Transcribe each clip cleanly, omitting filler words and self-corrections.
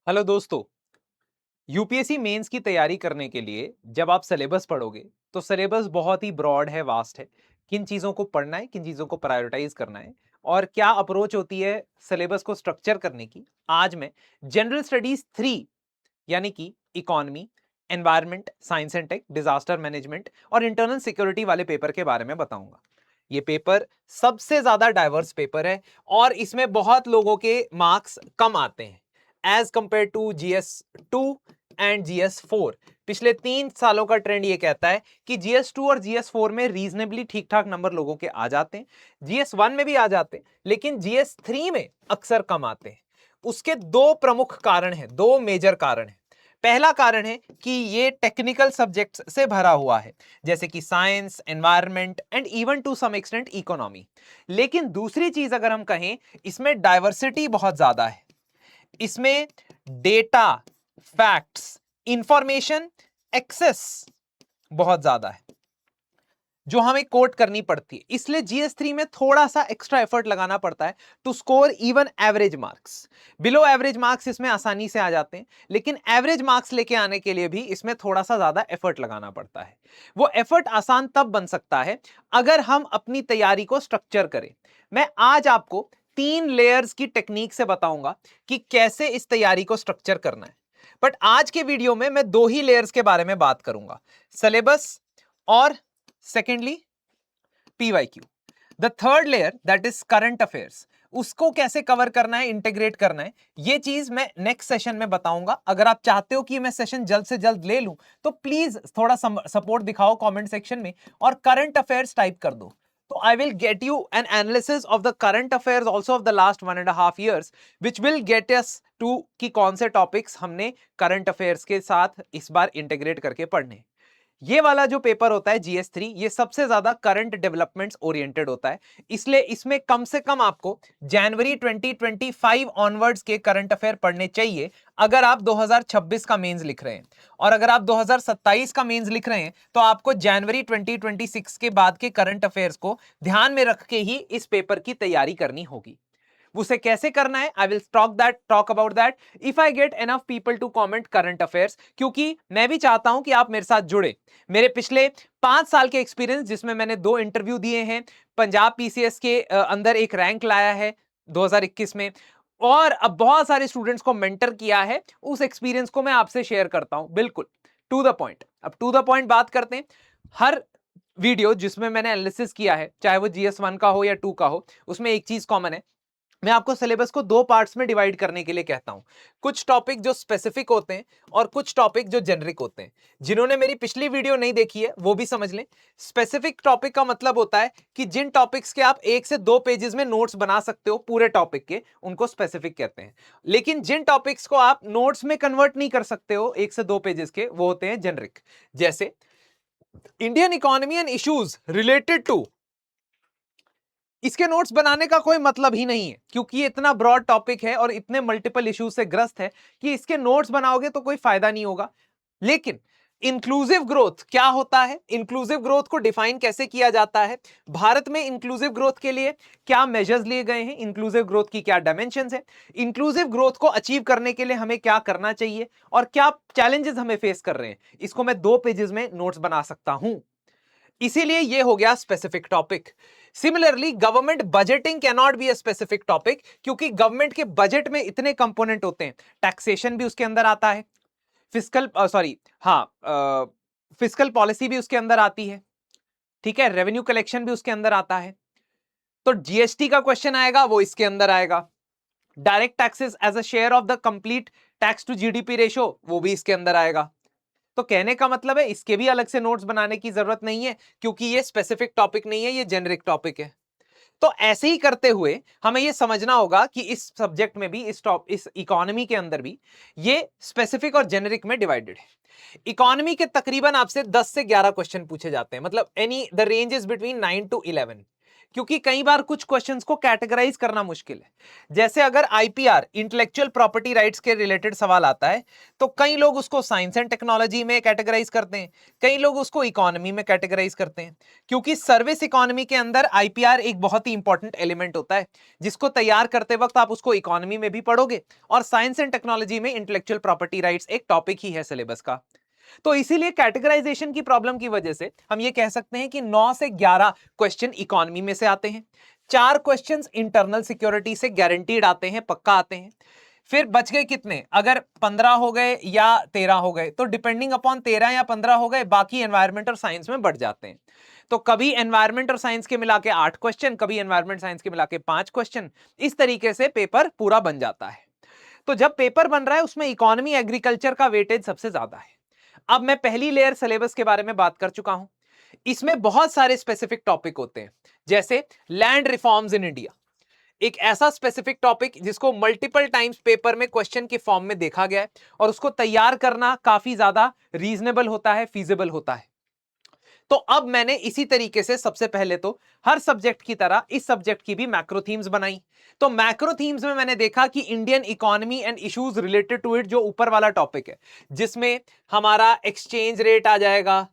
Hello दोस्तों। UPSC mains की तैयारी करने के लिए जब आप सिलेबस पढ़ोगे तो सिलेबस बहुत ही ब्रॉड है, वास्ट है। किन चीजों को पढ़ना है, किन चीजों को प्रायोरिटाइज करना है और क्या अप्रोच होती है सिलेबस को स्ट्रक्चर करने की, आज मैं जनरल स्टडीज 3 यानी कि economy, environment, science and tech, disaster management और इंटरनल सिक्योरिटी वाले पेपर के बारे में बताऊंगा। ये पेपर सबसे ज्यादा डाइवर्स पेपर है और इसमें बहुत लोगों के मार्क्स कम आते हैं as compared to GS 2 and GS 4। पिछले 3 सालों का ट्रेंड ये कहता है कि जीएस 2 और जीएस 4 में रीजनेबली ठीक ठाक नंबर लोगों के आ जाते हैं, जीएस 1 में भी आ जाते हैं, लेकिन जीएस 3 में अक्सर कम आते हैं। उसके दो प्रमुख कारण हैं, दो मेजर कारण हैं। पहला कारण है कि ये टेक्निकल सब्जेक्ट्स से भरा हुआ है, जैसे कि science, environment and even to some extent economy. लेकिन दूसरी चीज अगर हम कहें, इसमें डाइवर्सिटी बहुत ज्यादा है। इसमें डेटा, फैक्ट्स, इंफॉर्मेशन, एक्सेस बहुत ज्यादा है जो हमें कोट करनी पड़ती है। इसलिए जीएस 3 में थोड़ा सा एक्स्ट्रा एफर्ट लगाना पड़ता है to score even average marks. Below average marks इसमें आसानी से आ जाते हैं, लेकिन एवरेज मार्क्स लेके आने के लिए भी इसमें थोड़ा सा ज्यादा एफर्ट लगाना पड़ता है। वो एफर्ट आसान तब बन सकता है अगर हम अपनी तैयारी को स्ट्रक्चर करें। मैं आज आपको 3 लेयर्स की टेक्निक से बताऊंगा कि कैसे इस तैयारी को स्ट्रक्चर करना है। बट आज के वीडियो में मैं 2 ही लेयर्स के बारे में बात करूंगा, सिलेबस और secondly PYQ. The third layer that is current affairs, उसको कैसे कवर करना है, इंटीग्रेट करना है, ये चीज मैं नेक्स्ट सेशन में बताऊंगा। अगर आप चाहते हो कि मैं सेशन जल्द से जल्द ले लूं तो प्लीज थोड़ा सपोर्ट दिखाओ कमेंट सेक्शन में और करंट अफेयर्स टाइप कर दो, तो I will get you an analysis of the current affairs also of the last 1.5 years, which will get us to कि कौन से टॉपिक्स हमने करंट अफेयर्स के साथ इस बार इंटीग्रेट करके पढ़ने। ये वाला जो पेपर होता है जीएस 3, ये सबसे ज्यादा करंट डेवलपमेंट्स ओरिएंटेड होता है। इसलिए इसमें कम से कम आपको जनवरी 2025 ऑनवर्ड्स के करंट अफेयर पढ़ने चाहिए अगर आप 2026 का मेंस लिख रहे हैं। और अगर आप 2027 का मेंस लिख रहे हैं तो आपको जनवरी 2026 के बाद के करंट अफेयर्स को ध्यान में रख के ही इस पेपर की तैयारी करनी होगी। उसे कैसे करना है, I will talk about that if I get enough people to comment current affairs, क्योंकि मैं भी चाहता हूं कि आप मेरे साथ जुड़े। मेरे पिछले 5 साल के एक्सपीरियंस, जिसमें मैंने 2 इंटरव्यू दिए हैं, पंजाब पीसीएस के अंदर एक रैंक लाया है 2021 में, और अब बहुत सारे स्टूडेंट्स को मेंटर किया है, उस एक्सपीरियंस को मैं आपसे शेयर करता हूं। बिल्कुल टू द पॉइंट। अब टू द पॉइंट बात करते हैं। हर वीडियो जिसमें मैंने एनालिसिस किया है, चाहे वो जीएस 1 का हो या 2 का हो, उसमें एक चीज कॉमन है। मैं आपको सिलेबस को 2 पार्ट्स में डिवाइड करने के लिए कहता हूं। कुछ टॉपिक जो स्पेसिफिक होते हैं और कुछ टॉपिक जो जेनरिक होते हैं। जिन्होंने मेरी पिछली वीडियो नहीं देखी है वो भी समझ लें। स्पेसिफिक टॉपिक का मतलब होता है कि जिन टॉपिक्स के आप 1 से 2 पेजेस में नोट्स बना सकते हो पूरे टॉपिक के, उनको स्पेसिफिक कहते हैं। लेकिन जिन टॉपिक्स को आप नोट्स में कन्वर्ट नहीं कर सकते हो 1 से 2 पेजेस के, वो होते हैं जेनरिक। जैसे Indian economy and issues related to, इसके नोट्स बनाने का कोई मतलब ही नहीं है, क्योंकि ये इतना ब्रॉड टॉपिक है और इतने मल्टीपल इश्यूज से ग्रस्त है कि इसके नोट्स बनाओगे तो कोई फायदा नहीं होगा। लेकिन इंक्लूसिव ग्रोथ क्या होता है, इंक्लूसिव ग्रोथ को डिफाइन कैसे किया जाता है, भारत में इंक्लूसिव ग्रोथ के लिए क्या मेजर्स लिए गए हैं, इंक्लूसिव ग्रोथ की क्या डायमेंशंस है, इंक्लूसिव ग्रोथ को अचीव करने के लिए हमें क्या करना चाहिए और क्या चैलेंजेस हमें फेस कर रहे हैं, इसको मैं 2 पेजेस में नोट्स बना सकता हूं। इसीलिए ये हो गया specific topic. Similarly government budgeting can not be a specific topic, क्योंकि गवर्नमेंट के बजट में इतने कंपोनेंट होते हैं। टैक्सेशन भी उसके अंदर आता है, फिस्कल सॉरी हाँ फिस्कल पॉलिसी भी उसके अंदर आती है, ठीक है, रेवेन्यू कलेक्शन भी उसके अंदर आता है। तो जीएसटी का क्वेश्चन आएगा वो इसके अंदर आएगा। Direct taxes as a share of the complete tax to GDP ratio, वो भी इसके अंदर आएगा। तो कहने का मतलब है इसके भी अलग से नोट्स बनाने की जरूरत नहीं है, क्योंकि ये स्पेसिफिक टॉपिक नहीं है, ये जेनरिक टॉपिक है। तो ऐसे ही करते हुए हमें ये समझना होगा कि इस सब्जेक्ट में भी, इस इकोनॉमी के अंदर भी ये स्पेसिफिक और जेनरिक में डिवाइडेड है। इकोनॉमी के तकरीबन आपसे 10 से 11 क्वेश्चन पूछे जाते हैं, मतलब any the range is between 9 to 11। क्योंकि कई बार कुछ क्वेश्चंस को कैटेगराइज करना मुश्किल है। जैसे अगर आईपीआर, इंटेलेक्चुअल प्रॉपर्टी राइट्स के रिलेटेड सवाल आता है, तो कई लोग उसको साइंस एंड टेक्नोलॉजी में कैटेगराइज करते हैं, कई लोग उसको इकोनॉमी में कैटेगराइज करते हैं, क्योंकि सर्विस इकोनॉमी के अंदर आईपीआर एक बहुत ही इंपॉर्टेंट एलिमेंट होता है, जिसको तैयार करते वक्त आप उसको इकोनॉमी में भी पढ़ोगे, और साइंस एंड टेक्नोलॉजी में इंटेलेक्चुअल प्रॉपर्टी राइट्स एक टॉपिक ही है सिलेबस का। तो इसीलिए कैटेगराइजेशन की प्रॉब्लम की वजह से हम ये कह सकते हैं कि 9 से 11 क्वेश्चन इकोनॉमी में से आते हैं, 4 क्वेश्चंस इंटरनल सिक्योरिटी से गारंटीड आते हैं, पक्का आते हैं। फिर बच गए कितने, अगर 15 हो गए या 13 हो गए, तो डिपेंडिंग अपॉन 13 या 15 हो गए, बाकी एनवायरमेंट और साइंस में बढ़ जाते हैं। तो कभी एनवायरमेंट और साइंस के मिला के 8 क्वेश्चन, कभी एनवायरमेंट साइंस के मिला के 5 क्वेश्चन, इस तरीके से पेपर पूरा बन जाता है। तो जब पेपर बन रहा है उसमें इकोनॉमी एग्रीकल्चर का वेटेज सबसे ज्यादा है। अब मैं पहली लेयर सिलेबस के बारे में बात कर चुका हूं। इसमें बहुत सारे स्पेसिफिक टॉपिक होते हैं, जैसे लैंड रिफॉर्म्स इन इंडिया, एक ऐसा स्पेसिफिक टॉपिक जिसको मल्टीपल टाइम्स पेपर में क्वेश्चन के फॉर्म में देखा गया है, और उसको तैयार करना काफी ज्यादा रीजनेबल होता है, फीजिबल होता है। तो अब मैंने इसी तरीके से सबसे पहले तो हर सब्जेक्ट की तरह इस सब्जेक्ट की भी मैक्रो थीम्स बनाई। तो मैक्रो थीम्स में मैंने देखा कि Indian economy and issues related to it, जो ऊपर वाला टॉपिक है, जिसमें हमारा एक्सचेंज रेट आ जाएगा,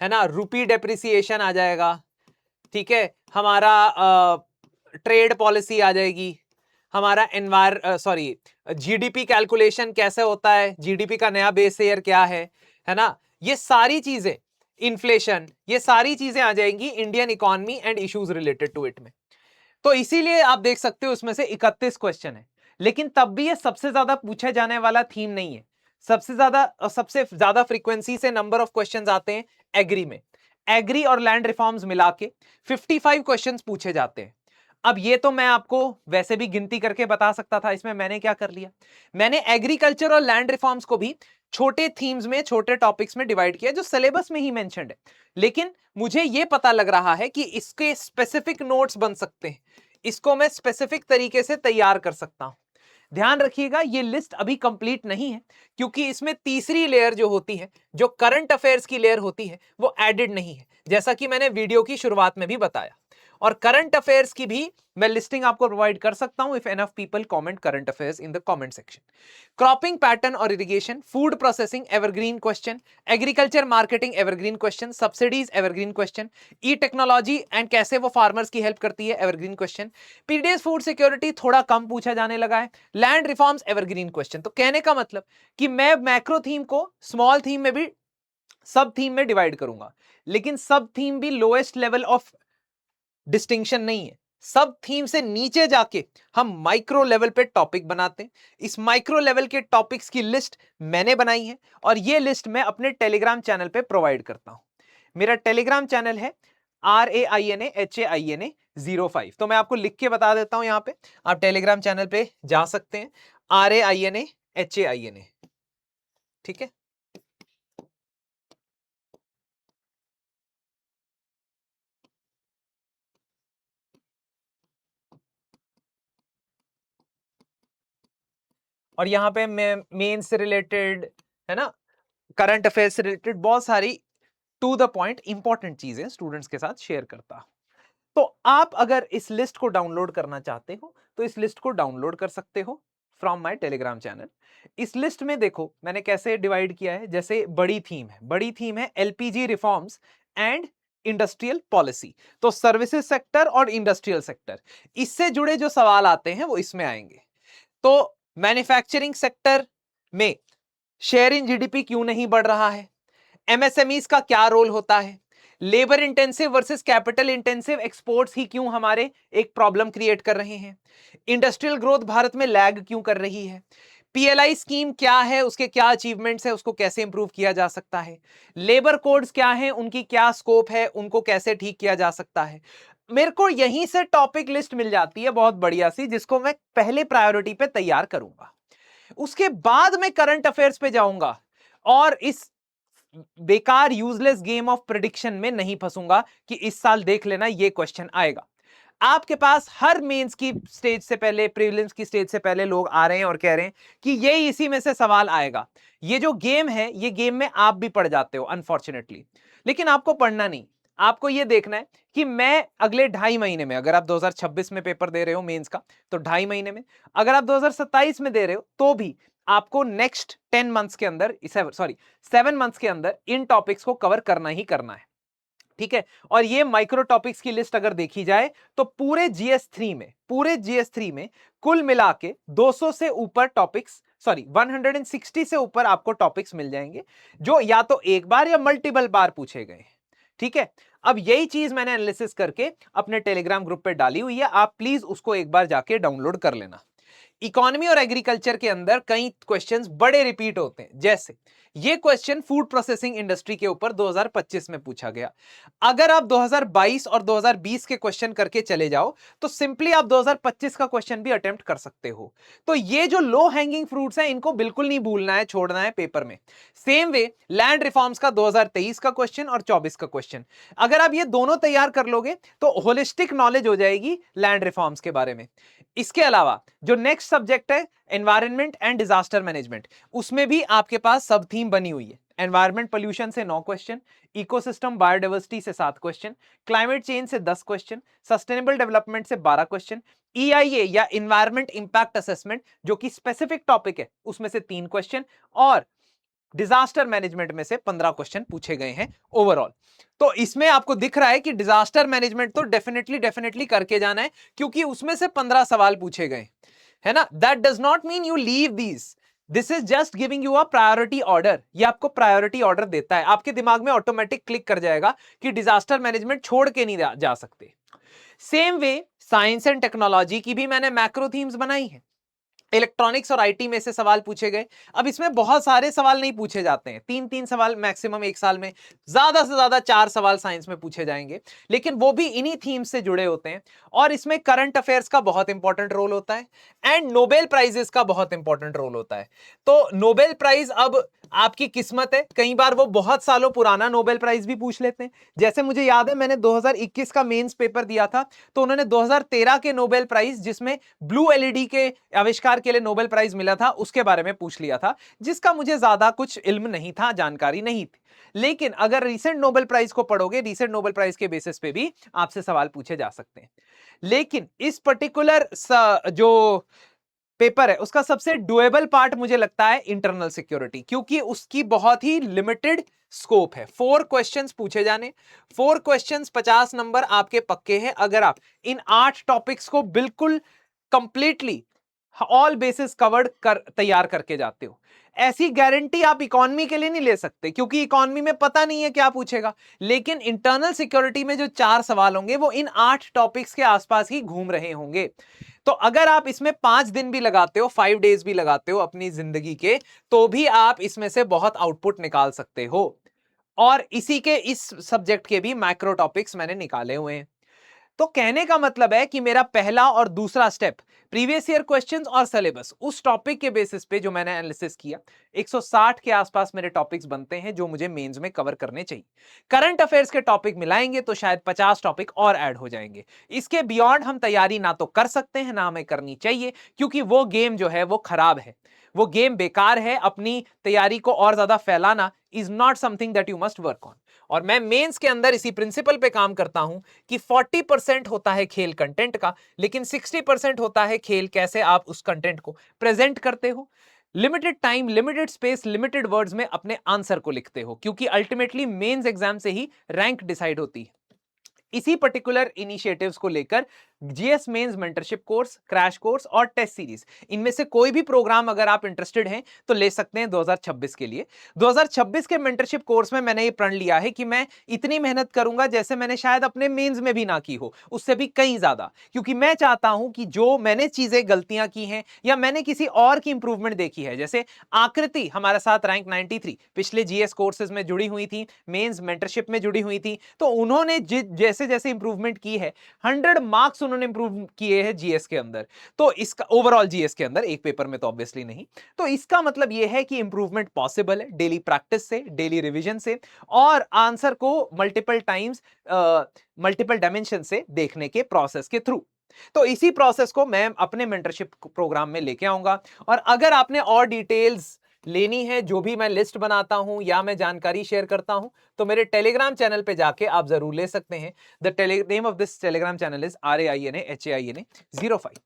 है ना, रूपी डेप्रिसिएशन आ जाएगा, ठीक है, हमारा ट्रेड पॉलिसी आ जाएगी, हमारा जीडीपी कैलकुलेशन कैसे होता है, जीडीपी का नया बेस ईयर क्या है ना, ये सारी चीजें, इन्फ्लेशन, ये सारी चीजें आ जाएंगी Indian economy and issues related to it में। तो इसीलिए आप देख सकते हो उसमें से 31 क्वेश्चन है, लेकिन तब भी ये सबसे ज्यादा पूछे जाने वाला थीम नहीं है। सबसे ज्यादा फ्रीक्वेंसी से नंबर ऑफ क्वेश्चंस आते हैं एग्री में। एग्री और लैंड रिफॉर्म्स मिला के 55 क्वेश्चंस पूछे जाते हैं। अब ये तो मैं आपको वैसे भी गिनती करके बता सकता था, इसमें मैंने क्या कर लिया, मैंने एग्रीकल्चर और लैंड रिफॉर्म्स को भी छोटे थीम्स में, छोटे टॉपिक्स में डिवाइड किया, जो सिलेबस में ही मेंशन्ड है। लेकिन मुझे यह पता लग रहा है कि इसके स्पेसिफिक नोट्स बन सकते हैं, इसको मैं स्पेसिफिक तरीके से तैयार कर सकता हूं। ध्यान रखिएगा, ये लिस्ट अभी कंप्लीट नहीं है, क्योंकि इसमें तीसरी लेयर जो होती है, जो करंट अफेयर्स की लेयर होती है, वो एडेड नहीं है, जैसा कि मैंने वीडियो की शुरुआत में भी बताया। और करंट अफेयर्स की भी मैं लिस्टिंग आपको प्रोवाइड कर सकता हूं if enough people comment current affairs in the comment section. Cropping pattern और irrigation, food processing evergreen question, agriculture marketing evergreen question, subsidies evergreen question, e technology and कैसे वो फार्मर्स की हेल्प करती है evergreen question, PDS food security थोड़ा कम पूछा जाने लगा है, लैंड रिफॉर्म्स एवरग्रीन क्वेश्चन। तो कहने का मतलब कि मैं मैक्रो थीम को स्मॉल थीम में भी, सब थीम में डिवाइड करूंगा, लेकिन सब थीम भी लोएस्ट लेवल ऑफ डिस्टिंक्शन नहीं है। सब थीम से नीचे जाके हम माइक्रो लेवल पे टॉपिक बनाते हैं। इस माइक्रो लेवल के टॉपिक्स की लिस्ट मैंने बनाई है, और ये लिस्ट मैं अपने टेलीग्राम चैनल पे प्रोवाइड करता हूं। मेरा टेलीग्राम चैनल है RAINAHAINA05। तो मैं आपको लिख के बता देता हूं, यहां पे आप टेलीग्राम चैनल पे जा सकते हैं, RAINAHAINA, ठीक है। और यहाँ पे मैं मेन से रिलेटेड, है ना, करंट अफेयर से रिलेटेड बहुत सारी टू द पॉइंट इंपॉर्टेंट चीजें स्टूडेंट्स के साथ शेयर करता हूं। तो आप अगर इस लिस्ट को डाउनलोड करना चाहते हो, तो इस लिस्ट को डाउनलोड कर सकते हो फ्रॉम माय टेलीग्राम चैनल। इस लिस्ट में देखो मैंने कैसे डिवाइड किया है, जैसे बड़ी थीम है LPG reforms and industrial policy. तो सर्विसेज सेक्टर और इंडस्ट्रियल सेक्टर, इससे जुड़े जो सवाल आते हैं वो इसमें आएंगे। तो मैन्युफैक्चरिंग सेक्टर में शेयर इन जीडीपी क्यों नहीं बढ़ रहा है, एमएसएमईज का क्या रोल होता है, labour intensive versus capital intensive exports ही क्यों हमारे एक प्रॉब्लम क्रिएट कर रहे हैं, इंडस्ट्रियल ग्रोथ भारत में लैग क्यों कर रही है, पीएलआई स्कीम क्या है, उसके क्या अचीवमेंट्स है, उसको कैसे इंप्रूव किया जा सकता है, लेबर कोड्स क्या हैं, उनकी क्या स्कोप है, उनको कैसे ठीक किया जा सकता है। मेरे को यहीं से टॉपिक लिस्ट मिल जाती है बहुत बढ़िया सी, जिसको मैं पहले प्रायोरिटी पे तैयार करूंगा। उसके बाद मैं करंट अफेयर्स पे जाऊंगा, और इस बेकार यूजलेस गेम ऑफ प्रेडिक्शन में नहीं फंसूंगा कि इस साल देख लेना ये क्वेश्चन आएगा। आपके पास हर मेंस की स्टेज से पहले, प्रीलिम्स की स्टेज से पहले लोग आ रहे हैं और कह रहे हैं कि ये इसी में से सवाल आएगा। ये जो गेम है, ये गेम में आप भी पड़ जाते हो अनफॉर्चुनेटली, लेकिन आपको पढ़ना नहीं, आपको ये देखना है कि मैं अगले 2.5 महीने में, अगर आप 2026 में पेपर दे रहे हो मेंस का तो 2.5 महीने में, अगर आप 2027 में दे रहे हो तो भी आपको नेक्स्ट 10 मंथ्स के अंदर, 7 मंथ्स के अंदर इन टॉपिक्स को कवर करना ही करना है। ठीक है, और ये माइक्रो टॉपिक्स की लिस्ट अगर देखी जाए तो पूरे जीएस 3 में कुल मिला के 200 से ऊपर टॉपिक्स, 160 से ऊपर आपको टॉपिक्स मिल जाएंगे जो या तो एक बार या मल्टीपल बार पूछे गए। ठीक है, अब यही चीज मैंने एनालिसिस करके अपने टेलीग्राम ग्रुप पे डाली हुई है, आप प्लीज उसको एक बार जाके डाउनलोड कर लेना। इकोनॉमी और एग्रीकल्चर के अंदर कई क्वेश्चंस बड़े रिपीट होते हैं, जैसे ये क्वेश्चन फूड प्रोसेसिंग इंडस्ट्री के ऊपर 2025 में पूछा गया। अगर आप 2022 और 2020 के क्वेश्चन करके चले जाओ तो सिंपली आप 2025 का क्वेश्चन भी अटेम्प्ट कर सकते हो। तो ये जो लो हैंगिंग फ्रूट्स हैं इनको बिल्कुल नहीं भूलना है, छोड़ना है पेपर में। सेम वे लैंड रिफॉर्म्स का 2023 का क्वेश्चन और 24 का क्वेश्चन, अगर आप ये दोनों तैयार कर लोगे तो होलिस्टिक नॉलेज हो जाएगी लैंड रिफॉर्म्स के बारे में। इसके अलावा जो नेक्स्ट सब्जेक्ट है एनवायरनमेंट एंड डिजास्टर मैनेजमेंट, उसमें भी आपके पास सब थीम बनी हुई है। एनवायरमेंट पोल्यूशन से 9 क्वेश्चन, इकोसिस्टम बायोडाइवर्सिटी से 7 क्वेश्चन, क्लाइमेट चेंज से 10 क्वेश्चन, सस्टेनेबल डेवलपमेंट से 12 क्वेश्चन, ईआईए या इन्वायरमेंट इंपैक्ट असेसमेंट जो कि स्पेसिफिक टॉपिक है उसमें से 3 क्वेश्चन, और डिजास्टर मैनेजमेंट में से 15 क्वेश्चन पूछे गए हैं ओवरऑल। तो इसमें आपको दिख रहा है कि डिजास्टर मैनेजमेंट तो डेफिनेटली करके जाना है क्योंकि उसमें से 15 सवाल पूछे गए, है ना। That does not mean you leave this is just giving you a priority order. ये आपको प्रायोरिटी ऑर्डर देता है, आपके दिमाग में ऑटोमेटिक क्लिक कर जाएगा कि डिजास्टर मैनेजमेंट छोड़ के नहीं जा सकते। Same way science and technology की भी मैंने मैक्रो थीम्स बनाई है। इलेक्ट्रॉनिक्स और आईटी में से सवाल पूछे गए। अब इसमें बहुत सारे सवाल नहीं पूछे जाते हैं, 3-3 सवाल मैक्सिमम एक साल में, ज्यादा से ज्यादा 4 सवाल साइंस में पूछे जाएंगे, लेकिन वो भी इन्हीं थीम्स से जुड़े होते हैं। और इसमें करंट अफेयर्स का बहुत इंपॉर्टेंट रोल होता है एंड नोबेल प्राइजेस का बहुत इंपॉर्टेंट रोल होता है। तो नोबेल प्राइज अब आपकी किस्मत है, कई बार वो बहुत सालों पुराना नोबेल प्राइज भी पूछ लेते हैं। जैसे मुझे याद है मैंने 2021 का मेंस पेपर दिया था तो उन्होंने 2013 के नोबेल प्राइज जिसमें ब्लू एलईडी के आविष्कार के लिए नोबेल प्राइज मिला था उसके बारे में पूछ लिया था, जिसका मुझे ज्यादा कुछ इल्म नहीं था, जानकारी नहीं थी। लेकिन अगर रीसेंट नोबेल प्राइज को पढ़ोगे, रीसेंट नोबेल प्राइज के बेसिस पे भी आपसे सवाल पूछे जा सकते हैं। लेकिन इस पर्टिकुलर जो पेपर है उसका सबसे डुएबल पार्ट मुझे लगता है इंटरनल सिक्योरिटी, क्योंकि उसकी बहुत ही लिमिटेड स्कोप है। 4 क्वेश्चंस पूछे जाने, 4 क्वेश्चंस 50 नंबर आपके पक्के हैं अगर आप इन 8 टॉपिक्स को बिल्कुल कंप्लीटली ऑल बेसिस कवर्ड कर तैयार करके जाते हो। ऐसी गारंटी आप इकोनॉमी के लिए नहीं ले सकते क्योंकि इकोनॉमी में पता नहीं है क्या पूछेगा, लेकिन इंटरनल सिक्योरिटी में जो 4 सवाल होंगे वो इन 8 टॉपिक्स के आसपास ही घूम रहे होंगे। तो अगर आप इसमें 5 दिन भी लगाते हो, 5 डेज भी लगाते हो अपनी जिंदगी के, तो भी आप इसमें से बहुत आउटपुट निकाल सकते हो। और इसी के इस सब्जेक्ट के भी मैक्रो टॉपिक्स मैंने निकाले हुए हैं। तो कहने का मतलब है कि मेरा पहला और दूसरा स्टेप प्रीवियस ईयर क्वेश्चंस और सिलेबस उस टॉपिक के बेसिस पे जो मैंने एनालिसिस किया, 160 के आसपास मेरे टॉपिक्स बनते हैं जो मुझे मेंस में कवर करने चाहिए। करंट अफेयर्स के टॉपिक मिलाएंगे तो शायद 50 टॉपिक और ऐड हो जाएंगे। इसके बियॉन्ड हम तैयारी ना तो कर सकते हैं ना हमें करनी चाहिए, क्योंकि वो गेम जो है वो खराब है, वो गेम बेकार है। अपनी तैयारी को और ज्यादा फैलाना is not something that you must work on. और मैं मेंस के अंदर इसी प्रिंसिपल पे काम करता हूं कि 40% होता है खेल कंटेंट का, लेकिन 60% होता है खेल कैसे आप उस कंटेंट को प्रेजेंट करते हो। Limited time, limited space, limited words में अपने आंसर को लिखते हो, क्योंकि अल्टीमेटली मेंस एग्जाम से ही रैंक डिसाइड होती है। इसी पर्टिकुलर इनिशिएटिव्स को लेकर GS mains mentorship course, crash course और टेस्ट सीरीज, इनमें से कोई भी प्रोग्राम अगर आप इंटरेस्टेड हैं तो ले सकते हैं 2026 के लिए। 2026 के मेंटरशिप कोर्स में मैंने ये प्रण लिया है कि मैं इतनी मेहनत करूंगा जैसे मैंने शायद अपने मेंस में भी ना की हो, उससे भी कहीं ज्यादा, क्योंकि मैं चाहता हूं कि जो मैंने चीजें गलतियां की हैं या मैंने किसी और की इंप्रूवमेंट देखी है, जैसे आकृति हमारे साथ रैंक 93 पिछले जीएस कोर्सेज में जुड़ी हुई थी, मेंस मेंटरशिप में जुड़ी हुई थी, तो उन्होंने जैसे जैसे इंप्रूवमेंट की है 100 मार्क्स उन्होंने इंप्रूव किए हैं जीएस के अंदर। तो इसका ओवरऑल जीएस के अंदर, एक पेपर में तो ऑब्वियसली नहीं। तो इसका मतलब यह है कि इंप्रूवमेंट पॉसिबल है डेली प्रैक्टिस से, डेली रिवीजन से, और आंसर को मल्टीपल टाइम्स मल्टीपल डायमेंशन से देखने के प्रोसेस के थ्रू। तो इसी प्रोसेस को मैं अपने मेंटरशिप प्रोग्राम में लेके आऊंगा। और अगर आपने और डिटेल्स लेनी है, जो भी मैं लिस्ट बनाता हूं या मैं जानकारी शेयर करता हूं, तो मेरे टेलीग्राम चैनल पे जाके आप जरूर ले सकते हैं। The name of this Telegram channel is RAINAHAINA05।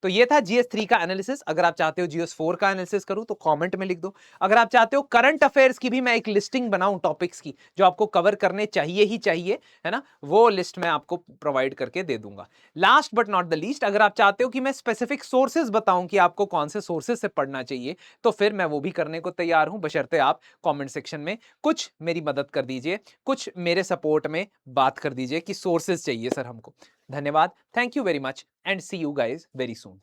तो ये था GS3 का एनालिसिस। अगर आप चाहते हो GS4 का एनालिसिस करूं तो कमेंट में लिख दो। अगर आप चाहते हो करंट अफेयर्स की भी मैं एक लिस्टिंग बनाऊं टॉपिक्स की जो आपको कवर करने चाहिए ही चाहिए, है ना, वो लिस्ट मैं आपको प्रोवाइड करके दे दूंगा। Last but not the least, अगर आप चाहते हो कि मैं स्पेसिफिक सोर्सेज बताऊं कि आपको कौन से सोर्सेज से पढ़ना चाहिए, तो फिर मैं वो भी करने को तैयार हूं, बशर्ते आप कमेंट सेक्शन में कुछ मेरी मदद कर दीजिए, कुछ मेरे सपोर्ट में बात कर दीजिए कि सोर्सेज चाहिए सर हमको। धन्यवाद, thank you very much and see you guys very soon.